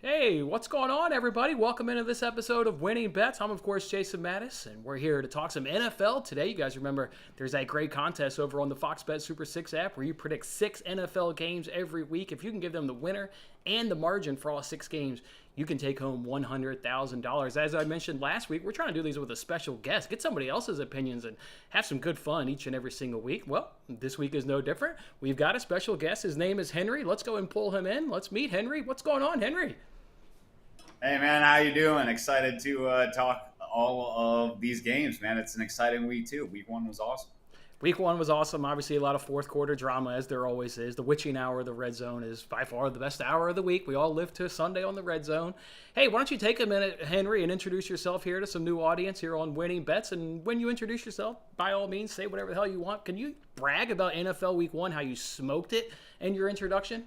Hey, what's going on, everybody? Welcome into this episode of Winning Bets. I'm, of course, Jason Mattis, and we're here to talk some NFL today. You guys remember there's that great contest over on the Fox Bet Super 6 app where you predict 6 NFL games every week. If you can give them the winner and the margin for all 6 games, you can take home $100,000. As I mentioned last week, we're trying to do these with a special guest, get somebody else's opinions, and have some good fun each and every single week. Well, this week is no different. We've got a special guest. His name is Henry. Let's go and pull him in. Let's meet Henry. What's going on, Henry? Hey man, how you doing? Excited to talk all of these games, man. It's an exciting week too. Week one was awesome. Week one was awesome. Obviously, a lot of fourth quarter drama, as there always is. The witching hour of the red zone is by far the best hour of the week. We all live to Sunday on the red zone. Hey, why don't you take a minute, Henry, and introduce yourself here to some new audience here on Winning Bets? And when you introduce yourself, by all means, say whatever the hell you want. Can you brag about NFL Week One, how you smoked it in your introduction?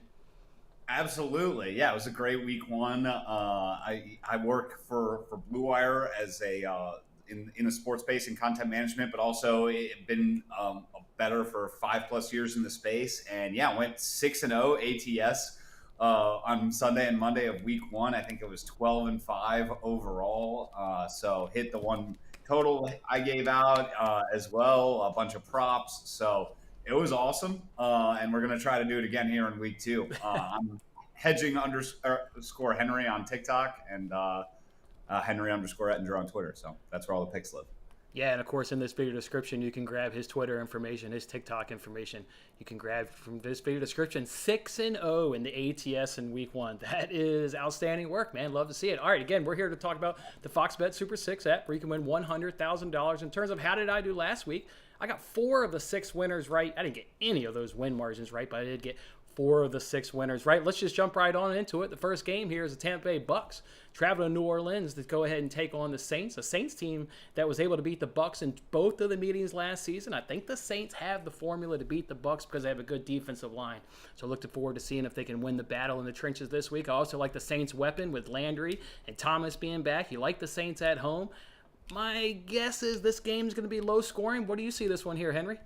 Absolutely, yeah. It was a great week one. I work for Blue Wire as in the sports space and content management, but also been better for 5+ years in the space. And yeah, went 6-0 ATS on Sunday and Monday of week one. I think it was 12-5 overall. So hit the one total I gave out as well, a bunch of props. So it was awesome, and we're gonna try to do it again here in week two. I'm hedging underscore Henry on TikTok and Henry underscore Ettinger on Twitter. So that's where all the picks live. Yeah, and of course, in this video description, you can grab his Twitter information, his TikTok information. You can grab from this video description 6-0 in the ATS in week one. That is outstanding work, man. Love to see it. All right, again, we're here to talk about the Fox Bet Super 6 app where you can win $100,000. In terms of how did I do last week, I got 4 of the 6 winners right. I didn't get any of those win margins right, but I did get 4 of the 6 winners right. Let's just jump right on into it. The first game here is the Tampa Bay Bucks traveling to New Orleans to go ahead and take on the Saints, a Saints team that was able to beat the Bucks in both of the meetings last season. I think the Saints have the formula to beat the Bucks because they have a good defensive line. So looking forward to seeing if they can win the battle in the trenches this week. I also like the Saints weapon with Landry and Thomas being back. You like the Saints at home. My guess is this game's going to be low scoring. What do you see this one here, Henry?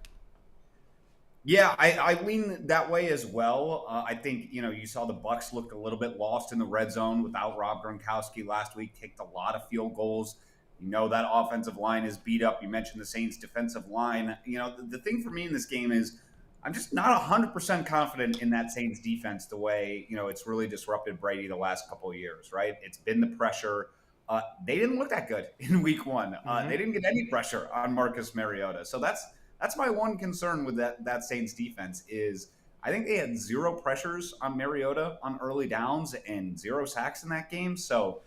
Yeah, I lean that way as well. I think you saw the Bucks looked a little bit lost in the red zone without Rob Gronkowski last week. Kicked a lot of field goals. That offensive line is beat up. You mentioned the Saints' defensive line. The thing for me in this game is I'm just not 100% confident in that Saints defense the way it's really disrupted Brady the last couple of years. Right? It's been the pressure. They didn't look that good in week one. They didn't get any pressure on Marcus Mariota. So that's my one concern with that Saints defense is I think they had 0 pressures on Mariota on early downs and 0 sacks in that game. So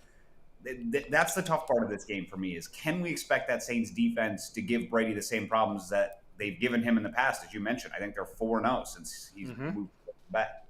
that's the tough part of this game for me is can we expect that Saints defense to give Brady the same problems that they've given him in the past? As you mentioned, I think they're 4-0 since he's moved back.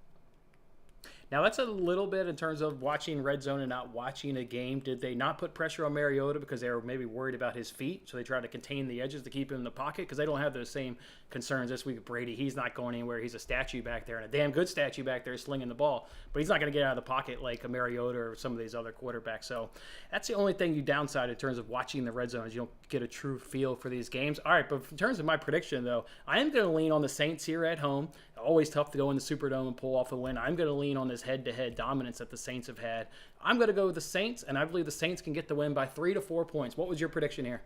Now, that's a little bit in terms of watching red zone and not watching a game. Did they not put pressure on Mariota because they were maybe worried about his feet? So they tried to contain the edges to keep him in the pocket because they don't have those same concerns this week with Brady. He's not going anywhere. He's a statue back there and a damn good statue back there slinging the ball. But he's not going to get out of the pocket like a Mariota or some of these other quarterbacks. So that's the only thing you downside in terms of watching the red zone is you don't get a true feel for these games. All right, but in terms of my prediction, though, I am going to lean on the Saints here at home. Always tough to go in the Superdome and pull off a win. I'm going to lean on this head-to-head dominance that the Saints have had. I'm going to go with the Saints, and I believe the Saints can get the win by 3 to 4 points. What was your prediction here?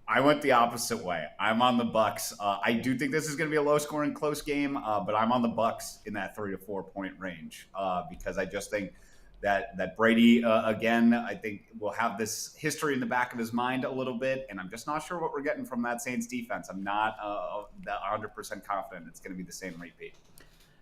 I went the opposite way. I'm on the Bucks. I do think this is going to be a low-scoring, close game, but I'm on the Bucks in that 3 to 4 point range because I just think that Brady again. I think will have this history in the back of his mind a little bit, and I'm just not sure what we're getting from that Saints defense. I'm not 100% confident it's going to be the same repeat.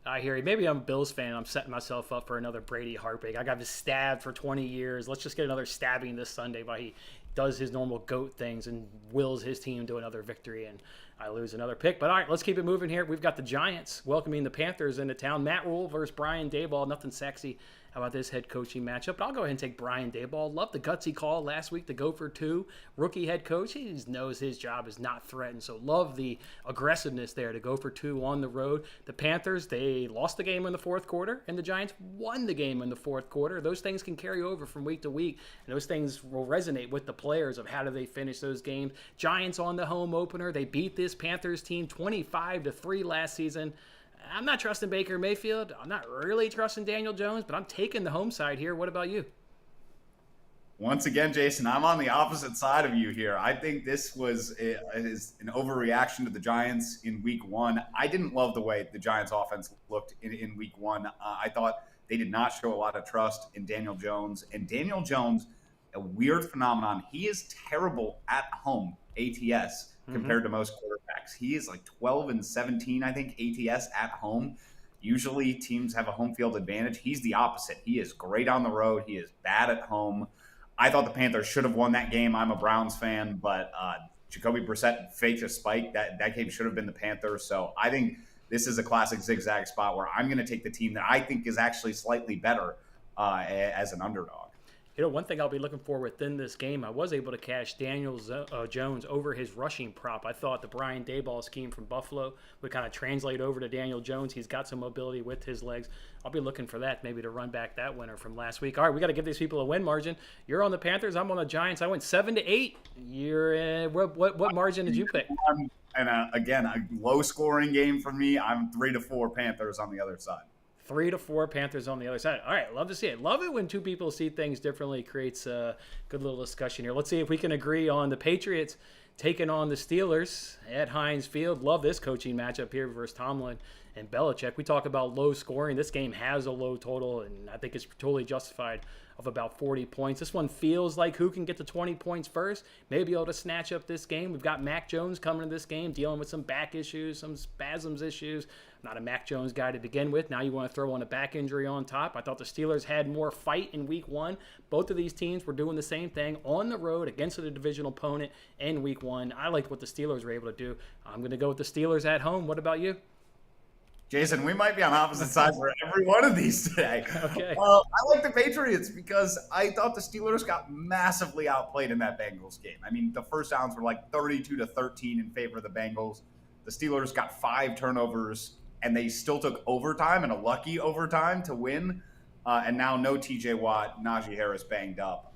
I hear you. Maybe I'm a Bills fan. I'm setting myself up for another Brady heartbreak. I got stabbed for 20 years. Let's just get another stabbing this Sunday while he does his normal GOAT things and wills his team to another victory, and I lose another pick. But all right, let's keep it moving here. We've got the Giants welcoming the Panthers into town. Matt Rule versus Brian Daboll. Nothing sexy how about this head coaching matchup? But I'll go ahead and take Brian Daboll. Love the gutsy call last week to go for 2. Rookie head coach. He knows his job is not threatened. So love the aggressiveness there to go for 2 on the road. The Panthers, they lost the game in the fourth quarter, and the Giants won the game in the fourth quarter. Those things can carry over from week to week, and those things will resonate with the players of how do they finish those games. Giants on the home opener. They beat this Panthers team 25-3 last season. I'm not trusting Baker Mayfield. I'm not really trusting Daniel Jones, but I'm taking the home side here. What about you? Once again, Jason, I'm on the opposite side of you here. I think this is an overreaction to the Giants in week one. I didn't love the way the Giants offense looked in week one. I thought they did not show a lot of trust in Daniel Jones. And Daniel Jones, a weird phenomenon. He is terrible at home, ATS, compared to most quarterbacks. He is like 12-17, I think, ATS at home. Usually teams have a home field advantage. He's the opposite. He is great on the road. He is bad at home. I thought the Panthers should have won that game. I'm a Browns fan, but Jacoby Brissett faked a spike. That game should have been the Panthers. So I think this is a classic zigzag spot where I'm going to take the team that I think is actually slightly better as an underdog. One thing I'll be looking for within this game, I was able to cash Daniel Jones over his rushing prop. I thought the Brian Daboll scheme from Buffalo would kind of translate over to Daniel Jones. He's got some mobility with his legs. I'll be looking for that, maybe to run back that winner from last week. All right, we got to give these people a win margin. You're on the Panthers. I'm on the Giants. I went 7-8. You're in, what margin did you pick? And again, a low-scoring game for me. I'm 3-4 Panthers on the other side. 3-4 Panthers on the other side. All right, love to see it. Love it when two people see things differently. It creates a good little discussion here. Let's see if we can agree on the Patriots taking on the Steelers at Heinz Field. Love this coaching matchup here versus Tomlin and Belichick. We talk about low scoring. This game has a low total, and I think it's totally justified of about 40 points. This one feels like who can get to 20 points first, maybe able to snatch up this game. We've got Mac Jones coming to this game, dealing with some back issues, some spasms issues. Not a Mac Jones guy to begin with. Now you want to throw on a back injury on top. I thought the Steelers had more fight in week one. Both of these teams were doing the same thing on the road against a divisional opponent in week one. I liked what the Steelers were able to do. I'm going to go with the Steelers at home. What about you? Jason, we might be on opposite sides for every one of these today. Okay. I like the Patriots because I thought the Steelers got massively outplayed in that Bengals game. I mean, the first downs were like 32-13 in favor of the Bengals. The Steelers got 5 turnovers, and they still took overtime, and a lucky overtime, to win. And now no TJ Watt, Najee Harris banged up.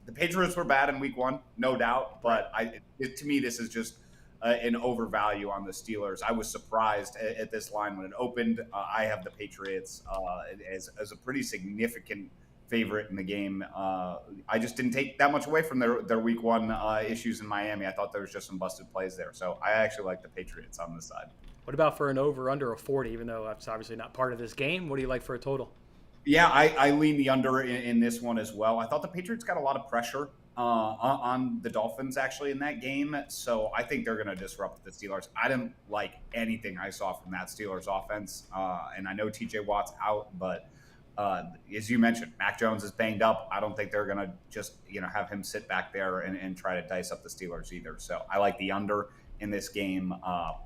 The Patriots were bad in week one, no doubt, but to me, this is just an overvalue on the Steelers. I was surprised at this line when it opened. I have the Patriots as a pretty significant favorite in the game. I just didn't take that much away from their week one issues in Miami. I thought there was just some busted plays there. So I actually like the Patriots on this side. What about for an over under a 40, even though that's obviously not part of this game? What do you like for a total? Yeah, I lean the under in this one as well. I thought the Patriots got a lot of pressure on the Dolphins actually in that game. So I think they're going to disrupt the Steelers. I didn't like anything I saw from that Steelers offense. And I know TJ Watt's out, but as you mentioned, Mac Jones is banged up. I don't think they're going to just have him sit back there and try to dice up the Steelers either. So I like the under in this game,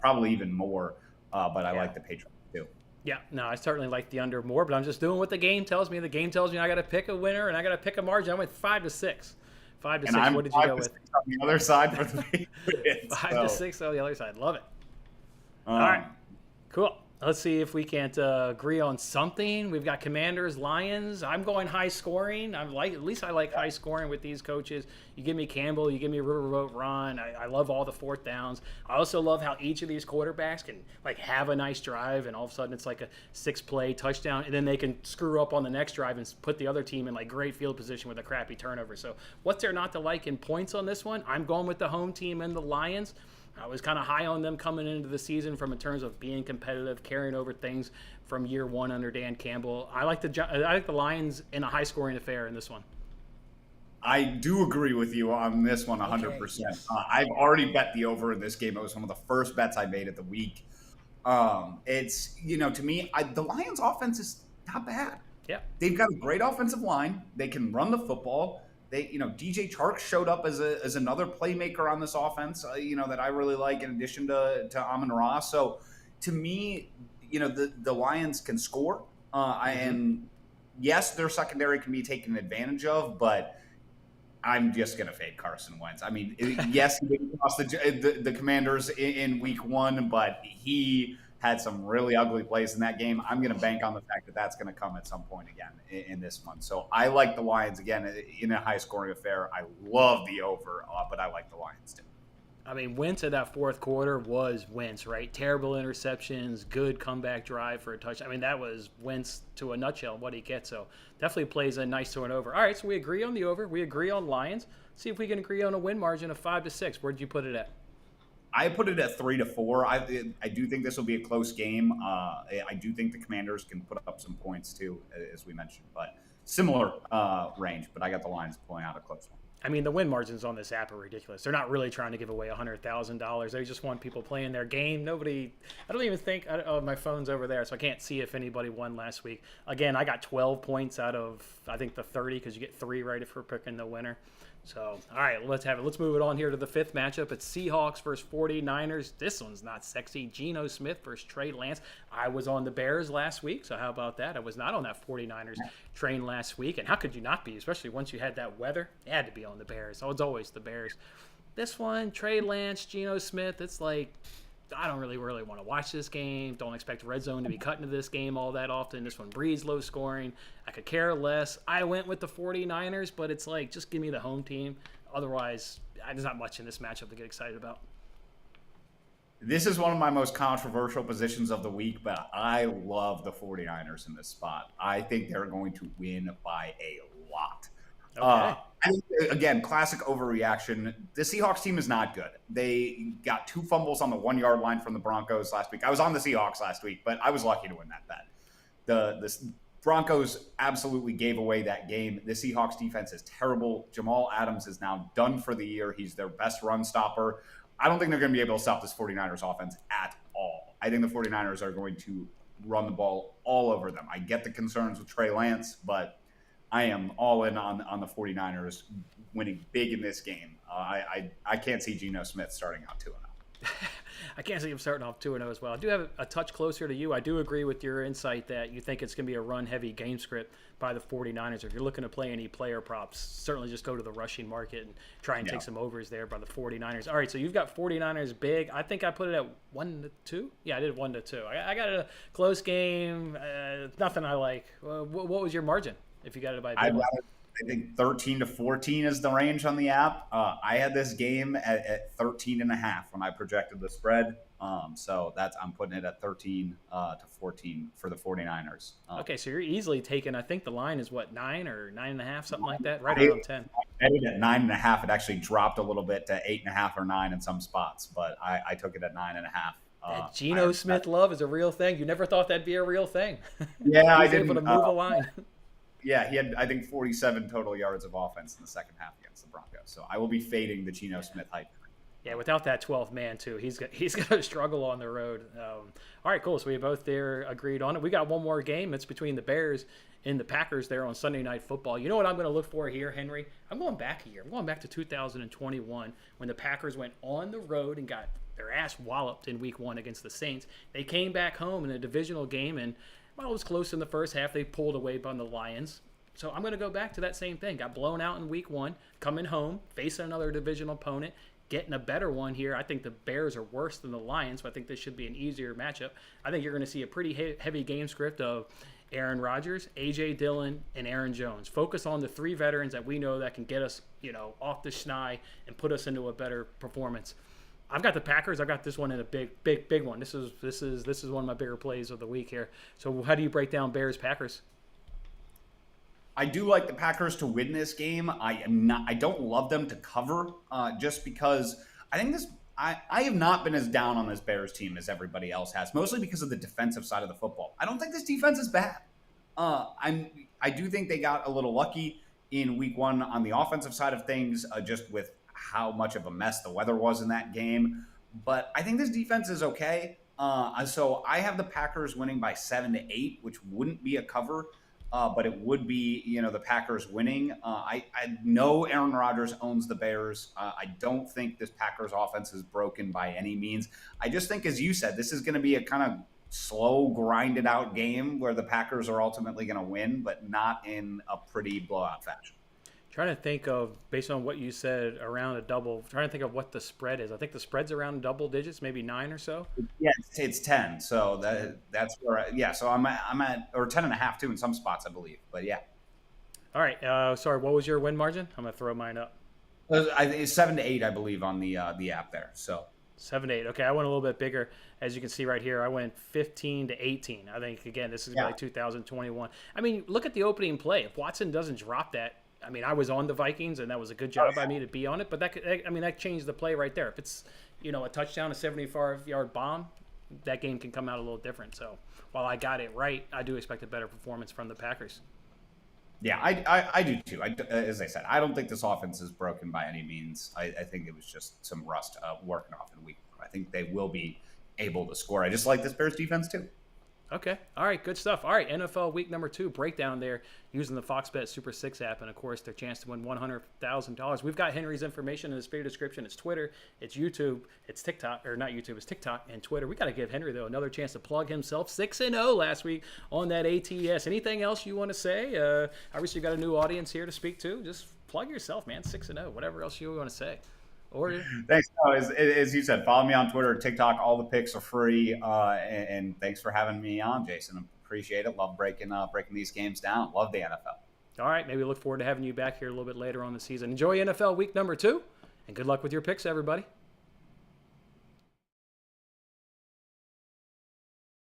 probably even more. But I like the Patriots too. Yeah, no, I certainly like the under more, but I'm just doing what the game tells me. The game tells me I got to pick a winner and I got to pick a margin. I went 5-6. 5-6. What did you go with? On the other side for the Patriots. 5-6 on the other side. Love it. All right, cool. Let's see if we can't agree on something. We've got Commanders, Lions. I'm going high scoring. At least I like high scoring with these coaches. You give me Campbell, you give me Riverboat Ron. I love all the fourth downs. I also love how each of these quarterbacks can have a nice drive, and all of a sudden it's like a 6-play touchdown, and then they can screw up on the next drive and put the other team in great field position with a crappy turnover. So what's there not to like in points on this one? I'm going with the home team and the Lions. I was kind of high on them coming into the season in terms of being competitive, carrying over things from year one under Dan Campbell. I like the Lions in a high-scoring affair in this one. I do agree with you on this one 100%. Okay, yes. I've already bet the over in this game. It was one of the first bets I made of the week. It's, to me, the Lions offense is not bad. Yeah. They've got a great offensive line. They can run the football. They, DJ Chark showed up as another playmaker on this offense, that I really like in addition to Amon-Ra. So to me, the Lions can score. And yes, their secondary can be taken advantage of, but I'm just going to fade Carson Wentz. I mean, yes, he lost the Commanders in week one, but he had some really ugly plays in that game. I'm going to bank on the fact that that's going to come at some point again in this one. So I like the Lions again in a high-scoring affair. I love the over, but I like the Lions too. I mean, Wentz in that fourth quarter was Wentz, right? Terrible interceptions, good comeback drive for a touchdown. I mean, that was Wentz to a nutshell, what he gets. So definitely plays a nice to an over. All right, so we agree on the over. We agree on Lions. See if we can agree on a win margin of 5-6. Where'd you put it at? I put it at 3-4. I do think this will be a close game. I do think the Commanders can put up some points too, as we mentioned, but similar range. But I got the Lions pulling out a close one. I mean, the win margins on this app are ridiculous. They're not really trying to give away $100,000. They just want people playing their game. Nobody, I don't even think, oh, my phone's over there, so I can't see if anybody won last week. Again, I got 12 points out of, I think, the 30, because you get 3 right if we're picking the winner. So, all right, let's have it. Let's move it on here to the 5th matchup. It's Seahawks versus 49ers. This one's not sexy. Geno Smith versus Trey Lance. I was on the Bears last week, so how about that? I was not on that 49ers train last week, and how could you not be, especially once you had that weather? You had to be on the Bears. So it's always the Bears. This one, Trey Lance, Geno Smith, it's like, I don't really want to watch this game. Don't expect Red Zone to be cut into this game all that often. This one breeds low scoring. I could care less. I went with the 49ers, but it's like, just give me the home team. Otherwise, there's not much in this matchup to get excited about. This is one of my most controversial positions of the week, but I love the 49ers in this spot. I think they're going to win by a lot. Okay. Again, classic overreaction. The Seahawks team is not good. They got 2 fumbles on the 1-yard line from the Broncos last week. I was on the Seahawks last week, but I was lucky to win that bet. The Broncos absolutely gave away that game. The Seahawks defense is terrible. Jamal Adams is now done for the year. He's their best run stopper. I don't think they're going to be able to stop this 49ers offense at all. I think the 49ers are going to run the ball all over them. I get the concerns with Trey Lance, but I am all in on the 49ers winning big in this game. I can't see Geno Smith starting out 2-0. I can't see him starting off 2-0 as well. I do have a touch closer to you. I do agree with your insight that you think it's going to be a run-heavy game script by the 49ers. If you're looking to play any player props, certainly just go to the rushing market and try and take some overs there by the 49ers. All right, so you've got 49ers big. I think I put it at 1-2. Yeah, I did 1-2. I got a close game. Nothing I like. What was your margin if you got it by big? I think 13-14 is the range on the app. I had this game at 13.5 when I projected the spread. So I'm putting it at 13-14 for the 49ers. Okay, so you're easily taking, I think the line is what, 9 or 9.5, something like that, right around 10. I had it at 9.5. It actually dropped a little bit to 8.5 or 9 in some spots, but I took it at 9.5. That Geno Smith love is a real thing. You never thought that'd be a real thing. Yeah, I didn't. Able to move a line. Yeah, he had, I think, 47 total yards of offense in the second half against the Broncos. So I will be fading the Geno Smith hype. Yeah, without that 12th man, too, he's going to struggle on the road. All right, cool. So we both there agreed on it. We got one more game. It's between the Bears and the Packers there on Sunday Night Football. You know what I'm going to look for here, Henry? I'm going back a year. I'm going back to 2021 when the Packers went on the road and got their ass walloped in Week 1 against the Saints. They came back home in a divisional game, and well, it was close in the first half. They pulled away from the Lions. So I'm going to go back to that same thing. Got blown out in Week 1, coming home, facing another divisional opponent, getting a better one here. I think the Bears are worse than the Lions, so I think this should be an easier matchup. I think you're going to see a pretty heavy game script of Aaron Rodgers, A.J. Dillon, and Aaron Jones. Focus on the 3 veterans that we know that can get us, off the schneid and put us into a better performance. I've got the Packers. I've got this one in a big one. This is one of my bigger plays of the week here. So how do you break down Bears Packers? I do like the Packers to win this game. I don't love them to cover, just because I think I have not been as down on this Bears team as everybody else has, mostly because of the defensive side of the football. I don't think this defense is bad. I do think they got a little lucky in Week 1 on the offensive side of things, just with how much of a mess the weather was in that game. But I think this defense is okay. So I have the Packers winning by 7-8, which wouldn't be a cover, but it would be, the Packers winning. I know Aaron Rodgers owns the Bears. I don't think this Packers offense is broken by any means. I just think, as you said, this is going to be a kind of slow, grinded out game where the Packers are ultimately going to win, but not in a pretty blowout fashion. Trying to think of, based on what you said, around a double. Trying to think of what the spread is. I think the spread's around double digits, maybe 9 or so. Yeah, it's 10. So that's where. So I'm at or 10.5 too in some spots, I believe. But yeah. All right. Sorry, what was your win margin? I'm gonna throw mine up. I think it's 7 to 8, I believe, on the app there. So 7 to 8. Okay, I went a little bit bigger. As you can see right here, I went 15 to 18. I think again, this is yeah, like 2021. I mean, look at the opening play. If Watson doesn't drop that, I mean, I was on the Vikings, and that was a good job by me to be on it. But that, I mean, that changed the play right there. If it's a touchdown, a 75-yard bomb, that game can come out a little different. So while I got it right, I do expect a better performance from the Packers. yeah, I do too. As I said, I don't think this offense is broken by any means. I think it was just some rust working off in week 1. I think they will be able to score. I just like this Bears defense too. Okay. All right. Good stuff. All right. NFL week number 2 breakdown there using the Fox Bet Super 6 app. And of course, their chance to win $100,000. We've got Henry's information in his video description. It's Twitter, it's YouTube, it's TikTok, or not YouTube, it's TikTok and Twitter. We got to give Henry, though, another chance to plug himself. 6-0 last week on that ATS. Anything else you want to say? Obviously, you got a new audience here to speak to. Just plug yourself, man. 6-0. Whatever else you want to say. Or Thanks. No, as you said, follow me on Twitter, TikTok. All the picks are free. And thanks for having me on, Jason. Appreciate it. Love breaking these games down. Love the NFL. All right. Maybe look forward to having you back here a little bit later on the season. Enjoy NFL week number 2, and good luck with your picks, everybody.